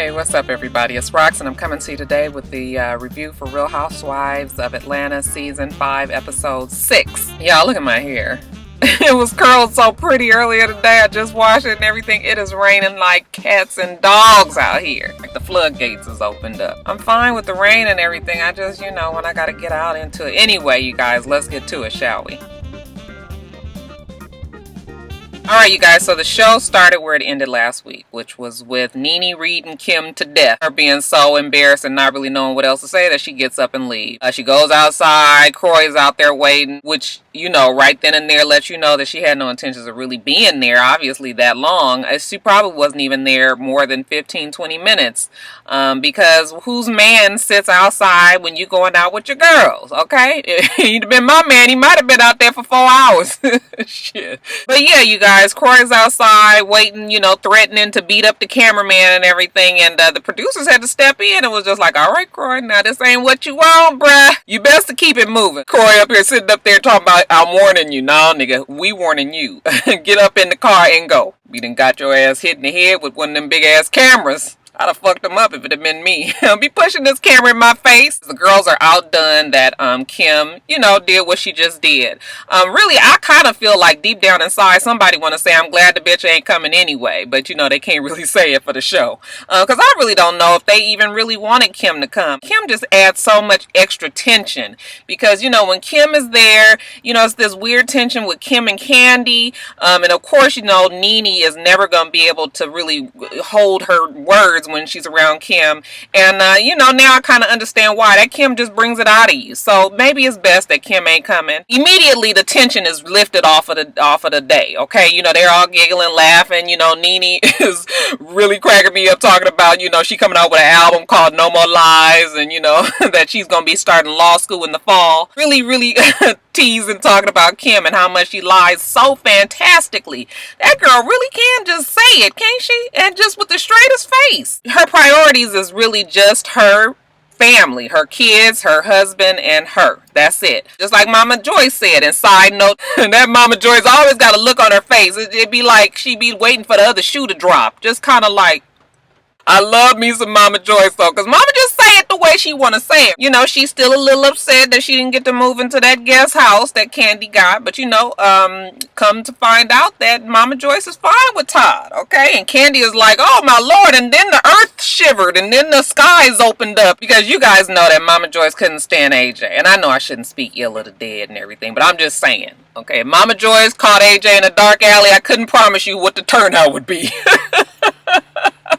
Hey, what's up everybody? It's Rox and I'm coming to you today with the review for Real Housewives of Atlanta Season 5, Episode 6. Y'all, look at my hair. It was curled so pretty earlier today. I just washed it and everything. It is raining like cats and dogs out here. Like the floodgates is opened up. I'm fine with the rain and everything. I just, when I gotta get out into it. Anyway, you guys, let's get to it, shall we? Alright, you guys, so the show started where it ended last week, which was with Nene reading Kim to death. Her being so embarrassed and not really knowing what else to say that she gets up and leaves. She goes outside, Kroy's out there waiting, which, right then and there lets you know that she had no intentions of really being there, obviously, that long. She probably wasn't even there more than 15-20 minutes, because whose man sits outside when you going out with your girls, okay? If he'd have been my man, he might have been out there for 4 hours. Shit. But yeah, you guys, Kroy's outside waiting, threatening to beat up the cameraman and everything, and the producers had to step in and was just like, all right, Kroy, now this ain't what you want, bruh. You best to keep it moving. Kroy up here sitting up there talking about, I'm warning you. No, nigga, we warning you. Get up in the car and go. You done got your ass hit in the head with one of them big ass cameras. I'd have fucked them up if it had been me. Be pushing this camera in my face. The girls are outdone that Kim, did what she just did. Really, I kind of feel like deep down inside, somebody want to say, I'm glad the bitch ain't coming anyway. But, they can't really say it for the show. Because I really don't know if they even really wanted Kim to come. Kim just adds so much extra tension. Because, when Kim is there, it's this weird tension with Kim and Candy. And of course, Nene is never going to be able to really hold her words when she's around Kim, and now I kind of understand why. That Kim just brings it out of you. So maybe it's best that Kim ain't coming. Immediately the tension is lifted off of the day. Okay, they're all giggling, laughing. Nene is really cracking me up talking about she coming out with an album called No More Lies, and that she's gonna be starting law school in the fall. Really teasing, talking about Kim and how much she lies so fantastically. That girl really can just say it, can't she? And just with the straightest face. Her priorities is really just her family, her kids, her husband, and her. That's it. Just like Mama Joyce said. And side note, that Mama Joyce always got a look on her face. It'd be like she'd be waiting for the other shoe to drop. Just kind of like, I love me some Mama Joyce though, because Mama just say it the way she want to say it. She's still a little upset that she didn't get to move into that guest house that Candy got. But come to find out that Mama Joyce is fine with Todd, okay? And Candy is like, oh my Lord, and then the earth shivered and then the skies opened up. Because you guys know that Mama Joyce couldn't stand AJ. And I know I shouldn't speak ill of the dead and everything, but I'm just saying, okay? If Mama Joyce caught AJ in a dark alley, I couldn't promise you what the turnout would be.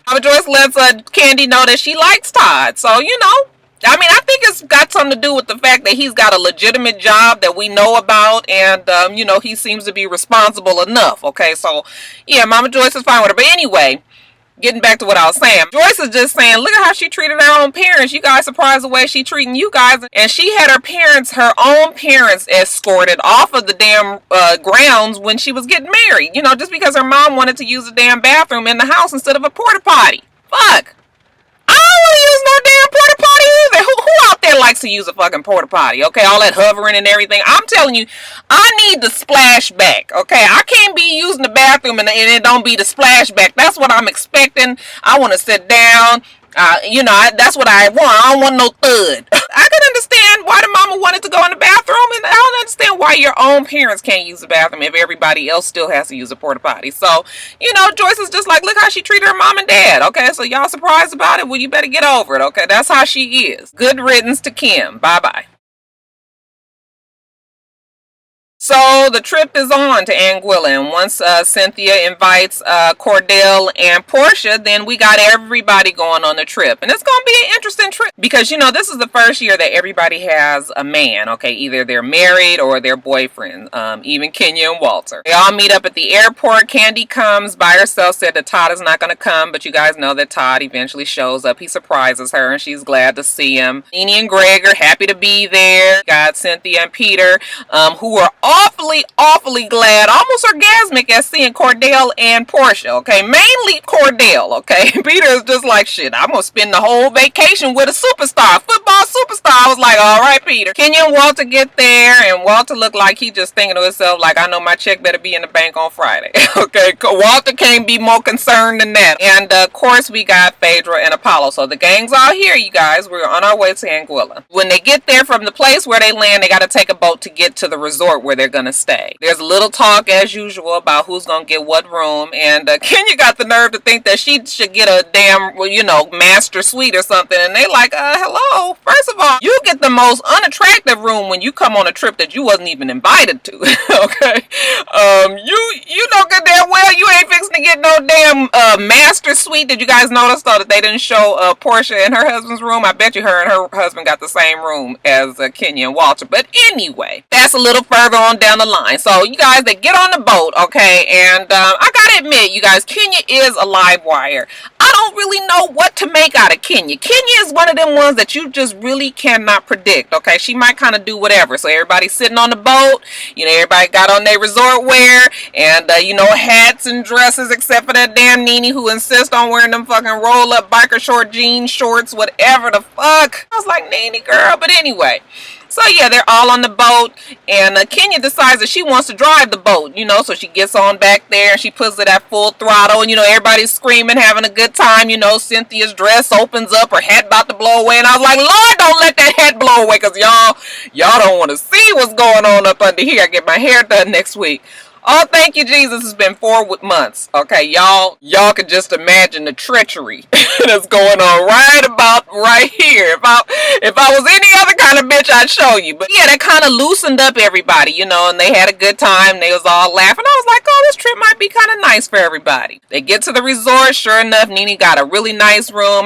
Mama Joyce lets Candy know that she likes Todd. So, I think it's got something to do with the fact that he's got a legitimate job that we know about. And, he seems to be responsible enough. Okay, so, yeah, Mama Joyce is fine with her. But anyway, getting back to what I was saying. Joyce is just saying, look at how she treated her own parents. You guys surprised the way she treating you guys. And she had her own parents escorted off of the damn grounds when she was getting married. Just because her mom wanted to use the damn bathroom in the house instead of a porta potty. Fuck. I don't want to use no damn porta potty either. Who out there likes to use a fucking porta potty? Okay, all that hovering and everything. I'm telling you, I need the splashback. Okay, I can't be using the bathroom and it don't be the splashback. That's what I'm expecting. I want to sit down. That's what I want. I don't want no thud. I can understand why the mama wanted to go in the bathroom, and I don't understand why your own parents can't use the bathroom if everybody else still has to use a porta potty. So, Joyce is just like, look how she treated her mom and dad. Okay, so y'all surprised about it? Well, you better get over it. Okay, that's how she is. Good riddance to Kim. Bye-bye. So the trip is on to Anguilla, and once Cynthia invites Cordell and Portia, then we got everybody going on the trip. And it's going to be an interesting trip because, this is the first year that everybody has a man, okay? Either they're married or their boyfriend, even Kenya and Walter. They all meet up at the airport. Candy comes by herself, said that Todd is not going to come, but you guys know that Todd eventually shows up. He surprises her, and she's glad to see him. Nene and Greg are happy to be there. Got Cynthia and Peter, who are all awfully glad, almost orgasmic, at seeing Cordell and Portia, okay? Mainly Cordell, okay? Peter is just like, shit, I'm gonna spend the whole vacation with a superstar, football superstar. I was like, all right, Peter. Kenya and Walter get there, and Walter looked like he just thinking to himself, like, I know my check better be in the bank on Friday, okay? Walter can't be more concerned than that. And, of course, we got Phaedra and Apollo. So the gang's all here, you guys. We're on our way to Anguilla. When they get there from the place where they land, they got to take a boat to get to the resort where they're going to stay. There's a little talk, as usual, about who's going to get what room. And Kenya got the nerve to think that she should get a damn, you know, master suite or something. And they like, hello. First of all, you get the most unattractive room when you come on a trip that you wasn't even invited to. Okay? You know good damn well you ain't fixing to get no damn master suite. Did you guys notice, though, that they didn't show Portia and her husband's room? I bet you her and her husband got the same room as Kenya and Walter. But anyway, that's a little further on down the line. So you guys, they get on the boat, okay? And I gotta admit, you guys, Kenya is a live wire. I don't really know what to make out of Kenya. Kenya is one of them ones that you just really cannot predict, okay? She might kind of do whatever. So everybody's sitting on the boat. You know, everybody got on their resort wear and, you know, hats and dresses, except for that damn Nene who insists on wearing them fucking roll-up biker short jeans, shorts, whatever the fuck. I was like, Nene, girl. But anyway. So yeah, they're all on the boat, and Kenya decides that she wants to drive the boat, you know, so she gets on back there, and she puts it at full throttle, and, you know, everybody's screaming, having a good time, you know, Cynthia's dress opens up, her hat about to blow away, and I was like, Lord, don't let that hat blow away, because y'all don't want to see what's going on up under here. I get my hair done next week. Oh, thank you, Jesus. It's been 4 months. Okay, y'all can just imagine the treachery that's going on right here. If I was any other kind of bitch, I'd show you. But yeah, that kind of loosened up everybody, you know, and they had a good time. They was all laughing. I was like, oh, this trip might be kind of nice for everybody. They get to the resort. Sure enough, Nene got a really nice room.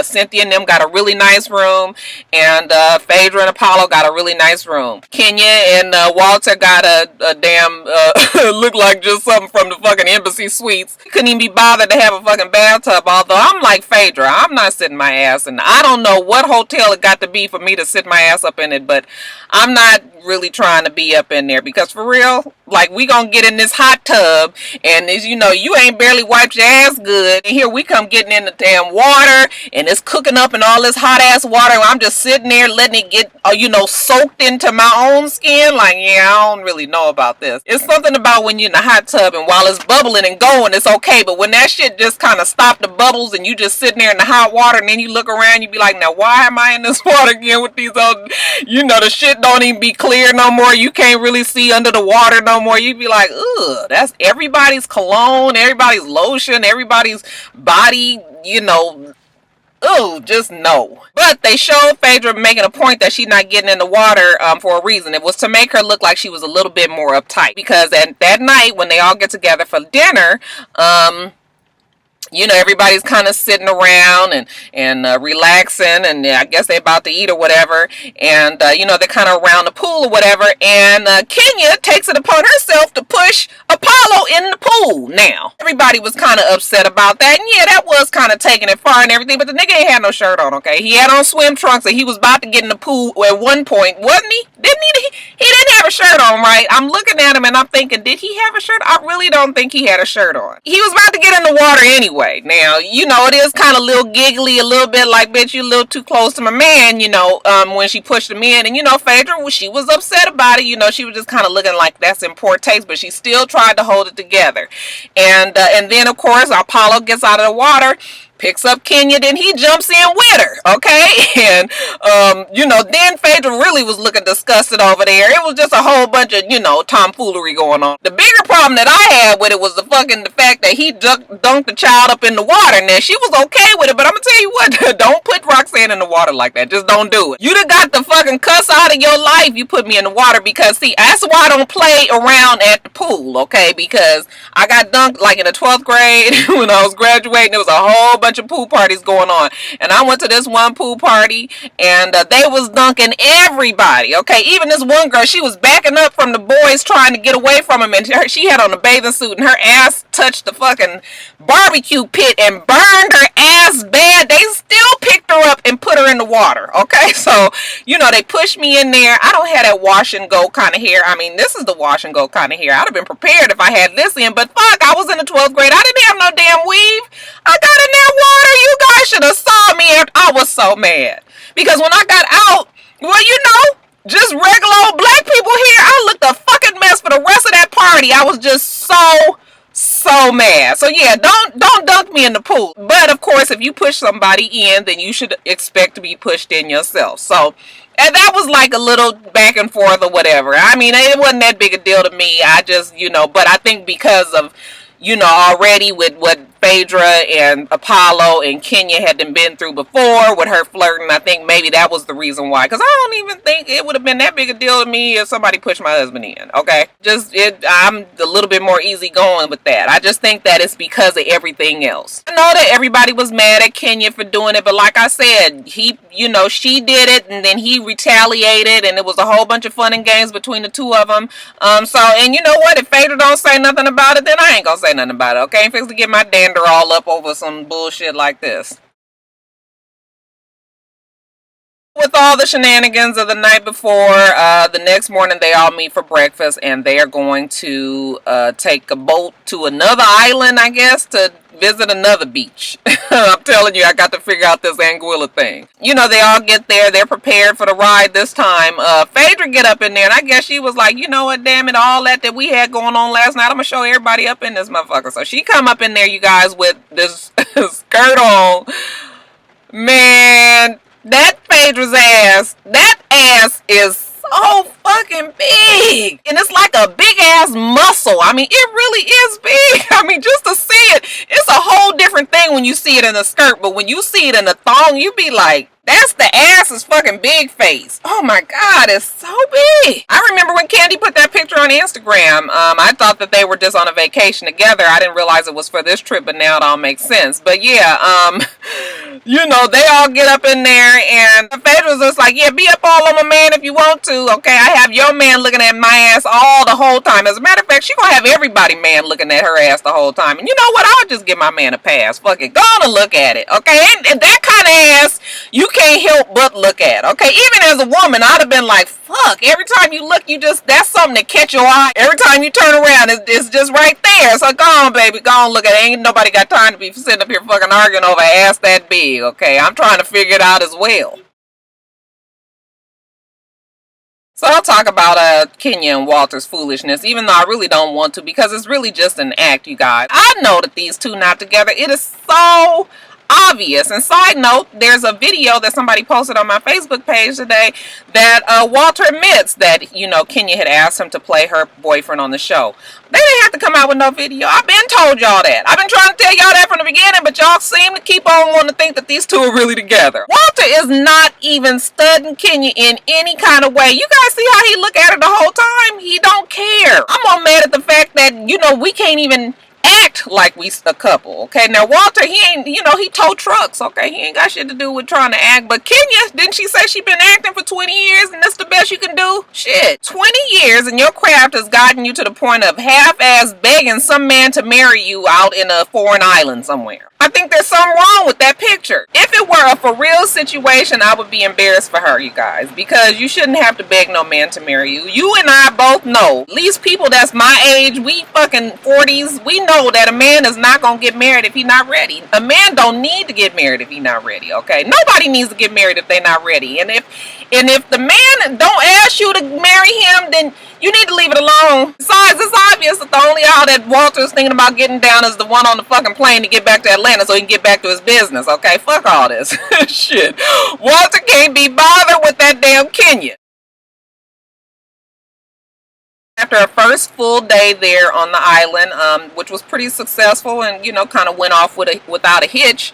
Cynthia and them got a really nice room. And Phaedra and Apollo got a really nice room. Kenya and Walter got a damn... looked like just something from the fucking embassy suites. Couldn't even be bothered to have a fucking bathtub. Although I'm like Phaedra, I'm not sitting my ass in. I don't know what hotel it got to be for me to sit my ass up in it, but I'm not really trying to be up in there, because for real, like, we gonna get in this hot tub, and as you know, you ain't barely wiped your ass good, and here we come getting in the damn water, and it's cooking up in all this hot ass water, and I'm just sitting there letting it get, you know, soaked into my own skin. Like, yeah, I don't really know about this. It's something about when you're in the hot tub, and while it's bubbling and going, it's okay, but when that shit just kind of stop the bubbles, and you just sitting there in the hot water, and then you look around, you be like, now why am I in this water again with these old, you know, the shit don't even be clear no more. You can't really see under the water no more. You'd be like, ugh, that's everybody's cologne, everybody's lotion, everybody's body, you know. Oh, just no. But they showed Phaedra making a point that she's not getting in the water for a reason. It was to make her look like she was a little bit more uptight. Because that night when they all get together for dinner, you know, everybody's kind of sitting around and relaxing, and I guess they're about to eat or whatever, and, you know, they're kind of around the pool or whatever, and Kenya takes it upon herself to push Apollo in the pool. Now, everybody was kind of upset about that, and yeah, that was kind of taking it far and everything, but the nigga ain't had no shirt on, okay? He had on swim trunks, and he was about to get in the pool at one point, wasn't he? He didn't have a shirt on, right? I'm looking at him, and I'm thinking, did he have a shirt? I really don't think he had a shirt on. He was about to get in the water anyway. Now, you know, it is kind of a little giggly, a little bit like, bitch, you a little too close to my man, you know, when she pushed him in. And, you know, Phaedra, she was upset about it. You know, she was just kind of looking like that's in poor taste, but she still tried to hold it together. And then, of course, Apollo gets out of the water, picks up Kenya, then he jumps in with her, okay? And, you know, then Phaedra really was looking disgusted over there. It was just a whole bunch of, you know, tomfoolery going on. The bigger problem that I had with it was the fact that he dunked the child up in the water. Now, she was okay with it, but I'm gonna tell you what, don't put Roxanne in the water like that. Just don't do it. You done got the fucking cuss out of your life, you put me in the water, because, see, that's why I don't play around at the pool, okay? Because I got dunked, like, in the 12th grade when I was graduating. There was a whole bunch of pool parties going on, and I went to this one pool party, and they was dunking everybody, okay? Even this one girl, she was backing up from the boys trying to get away from him, and she had on a bathing suit, and her ass touched the fucking barbecue pit and burned her ass bad. They still picked her up and put her in the the water, okay? So, you know, they pushed me in there. I don't have that wash and go kind of hair. I mean, this is the wash and go kind of hair. I'd have been prepared if I had this in, but fuck, I was in the 12th grade. I didn't have no damn weave. I got in that water. You guys should have saw me. I was so mad. Because when I got out, well, you know, just regular old black people here, I looked a fucking mess for the rest of that party. I was just so mad. So yeah, don't dunk me in the pool. But of course, if you push somebody in, then you should expect to be pushed in yourself. So, and that was like a little back and forth or whatever. I mean, it wasn't that big a deal to me. I just, you know, but I think because of, you know, already with what Phaedra and Apollo and Kenya had been through before with her flirting, I think maybe that was the reason why. Because I don't even think it would have been that big a deal to me if somebody pushed my husband in, okay? I'm a little bit more easygoing with that. I just think that it's because of everything else. I know that everybody was mad at Kenya for doing it, but like I said, you know, she did it and then he retaliated and it was a whole bunch of fun and games between the two of them. And you know what? If Phaedra don't say nothing about it, then I ain't gonna say nothing about it, okay? I ain't fixing to get my dander all up over some bullshit like this. With all the shenanigans of the night before, the next morning they all meet for breakfast and they are going to take a boat to another island, I guess, to visit another beach. I'm telling you, I got to figure out this Anguilla thing. You know, they all get there. They're prepared for the ride this time. Phaedra get up in there, and I guess she was like, you know what, damn it, all that we had going on last night, I'm going to show everybody up in this motherfucker. So she come up in there, you guys, with this skirt on. Man, that Phaedra's ass, that ass is so fucking big. And it's like a big ass muscle. I mean, it really is big. I mean, just to see it, it's a whole different thing when you see it in a skirt. But when you see it in a thong, you be like, that's the ass's fucking big face. Oh my God, it's so big. I remember when Candy put that picture on Instagram. I thought that they were just on a vacation together. I didn't realize it was for this trip, but now it all makes sense. But yeah, you know, they all get up in there and Phaedra's just like, yeah, be up all on my man if you want to. Okay, I have your man looking at my ass all the whole time. As a matter of fact, she gonna have everybody man looking at her ass the whole time. And you know what? I'll just give my man a pass. Fuck it. Go on and look at it. Okay, and that kind of ass, you can't help but look at. Okay, even as a woman, I'd have been like, fuck, every time you look, that's something that catch your eye. Every time you turn around, it's just right there. So go on, baby, go on, look at it. Ain't nobody got time to be sitting up here fucking arguing over ass that big. Okay, I'm trying to figure it out as well. So I'll talk about Kenya and Walter's foolishness, even though I really don't want to, because it's really just an act, you guys. I know that these two not together. It is so obvious. And side note, there's a video that somebody posted on my Facebook page today that Walter admits that, you know, Kenya had asked him to play her boyfriend on the show. They didn't have to come out with no video. I've been told y'all that. I've been trying to tell y'all that from the beginning, but y'all seem to keep on wanting to think that these two are really together. Walter is not even studying Kenya in any kind of way. You guys see how he look at her the whole time? He don't care. I'm all mad at the fact that, you know, we can't even act like we a couple. Okay, now Walter, he ain't, you know, he tow trucks. Okay, he ain't got shit to do with trying to act. But Kenya, didn't she say she been acting for 20 years and that's the best you can do? Shit, 20 years and your craft has gotten you to the point of half-ass begging some man to marry you out in a foreign island somewhere. I think there's something wrong with that picture. If it were a for real situation, I would be embarrassed for her, you guys, because you shouldn't have to beg no man to marry you. You and I both know, at least people that's my age, we fucking 40s, we know that a man is not gonna get married if he's not ready. A man don't need to get married if he's not ready, okay? Nobody needs to get married if they're not ready. And if the man don't ask you to marry him, then you need to leave it alone. Besides, it's obvious that the only out that Walter's thinking about getting down is the one on the fucking plane to get back to Atlanta so he can get back to his business, okay? Fuck all this. Shit. Walter can't be bothered with that damn Kenya. After a first full day there on the island, which was pretty successful and, you know, kind of went off without a hitch,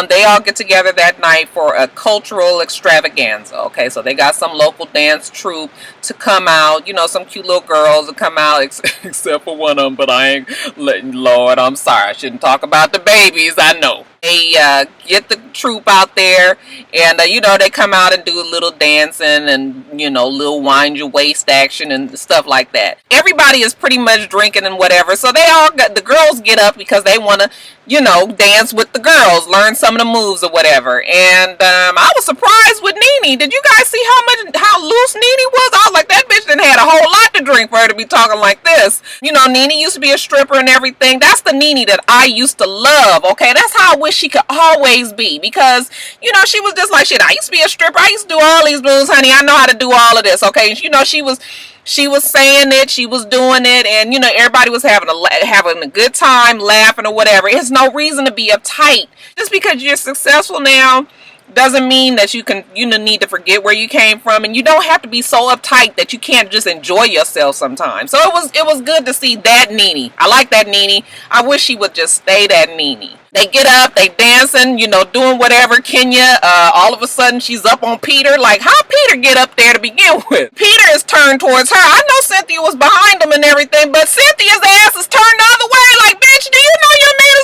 they all get together that night for a cultural extravaganza. Okay, so they got some local dance troupe to come out, you know, some cute little girls to come out, except for one of them, but I ain't letting, Lord, I'm sorry, I shouldn't talk about the babies, I know. They get the troupe out there, and you know, they come out and do a little dancing and, you know, little wind your waist action and stuff like that. Everybody is pretty much drinking and whatever, so they all got, the girls get up because they want to, you know, dance with the girls, learn some of the moves or whatever. And I was surprised with Nene. Did you guys see how loose Nene was? I was like, that bitch done had a whole lot to drink for her to be talking like this. You know, Nene used to be a stripper and everything. That's the Nene that I used to love, okay? That's how I wish she could always be, because, you know, she was just like, shit, I used to be a stripper. I used to do all these moves, honey. I know how to do all of this, okay? You know, she was saying it, she was doing it, and, you know, everybody was having a good time, laughing or whatever. It's no reason to be uptight. Just because you're successful now doesn't mean that you need to forget where you came from, and you don't have to be so uptight that you can't just enjoy yourself sometimes. So it was good to see that Nene. I like that Nene. I wish she would just stay that Nene. They get up, they dancing, you know, doing whatever. Kenya, all of a sudden she's up on Peter. Like, how Peter get up there to begin with? Peter is turned towards her. I know Cynthia was behind him and everything, but Cynthia's ass is turned the other way. Like, bitch, do you know your man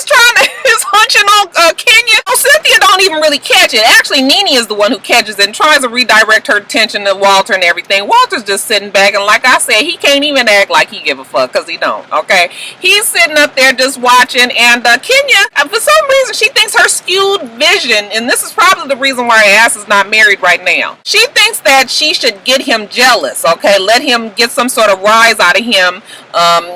is hunching on Kenya? Oh, Cynthia don't even really catch it. Actually, Nene is the one who catches it and tries to redirect her attention to Walter and everything. Walter's just sitting back, and like I said, he can't even act like he give a fuck, because he don't, okay? He's sitting up there just watching, and Kenya, for some reason, she thinks her skewed vision, and this is probably the reason why her ass is not married right now. She thinks that she should get him jealous, okay? Let him get some sort of rise out of him,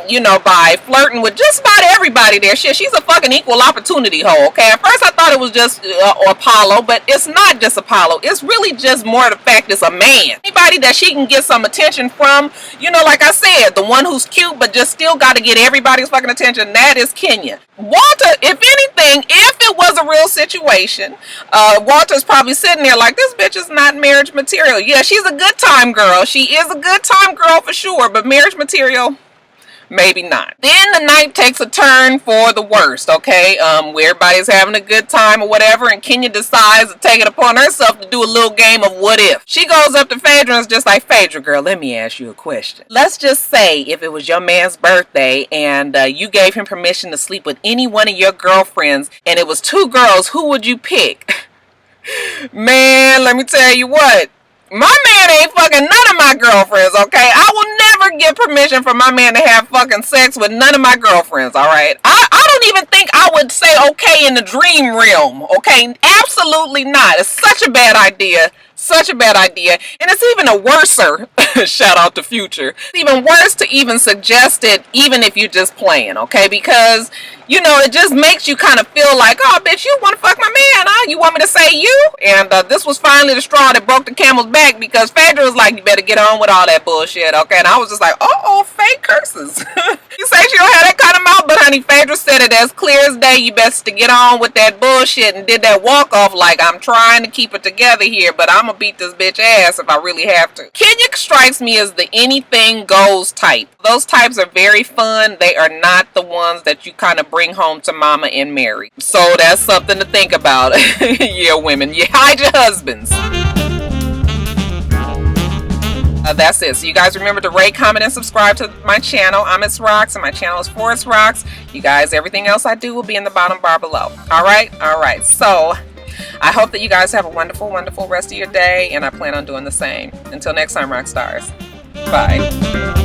you know, by flirting with just about everybody there. Shit, she's a fucking equal opportunity hoe, okay? At first I thought it was just Apollo, but it's not just Apollo. It's really just more the fact it's a man. Anybody that she can get some attention from, you know, like I said, the one who's cute but just still got to get everybody's fucking attention, that is Kenya. Walter, if anything, if it was a real situation, Walter's probably sitting there like, this bitch is not marriage material. Yeah, she's a good time girl. She is a good time girl for sure, but marriage material, maybe not. Then the night takes a turn for the worst, okay? Where everybody's having a good time or whatever, and Kenya decides to take it upon herself to do a little game of what if. She goes up to Phaedra and is just like, Phaedra, girl, let me ask you a question. Let's just say if it was your man's birthday and you gave him permission to sleep with any one of your girlfriends, and it was two girls, who would you pick? Man, let me tell you what. My man ain't fucking none of my girlfriends, okay? I will never get permission from my man to have fucking sex with none of my girlfriends, alright? I don't even think I would say okay in the dream realm, okay? Absolutely not. It's such a bad idea. Such a bad idea. And it's even a worser, shout out to Future, it's even worse to even suggest it, even if you're just playing, okay? Because, you know, it just makes you kind of feel like, oh, bitch, you want to fuck my man, huh? You want me to say you? And this was finally the straw that broke the camel's back, because Phaedra was like, you better get on with all that bullshit, okay? And I was just like, uh-oh, fake curses. You say she don't have that kind of mouth, but honey, Phaedra said it as clear as day. You best to get on with that bullshit, and did that walk off like, I'm trying to keep it together here, but I'm gonna beat this bitch ass if I really have to. Kenya strikes me as the anything goes type. Those types are very fun. They are not the ones that you kind of bring home to mama and marry. So that's something to think about. Yeah, women, you hide your husbands. That's it. So you guys remember to rate, comment, and subscribe to my channel. I'm itsrox, and my channel is for itsrox. You guys, everything else I do will be in the bottom bar below. Alright. So I hope that you guys have a wonderful, wonderful rest of your day, and I plan on doing the same. Until next time, Roxstars. Bye.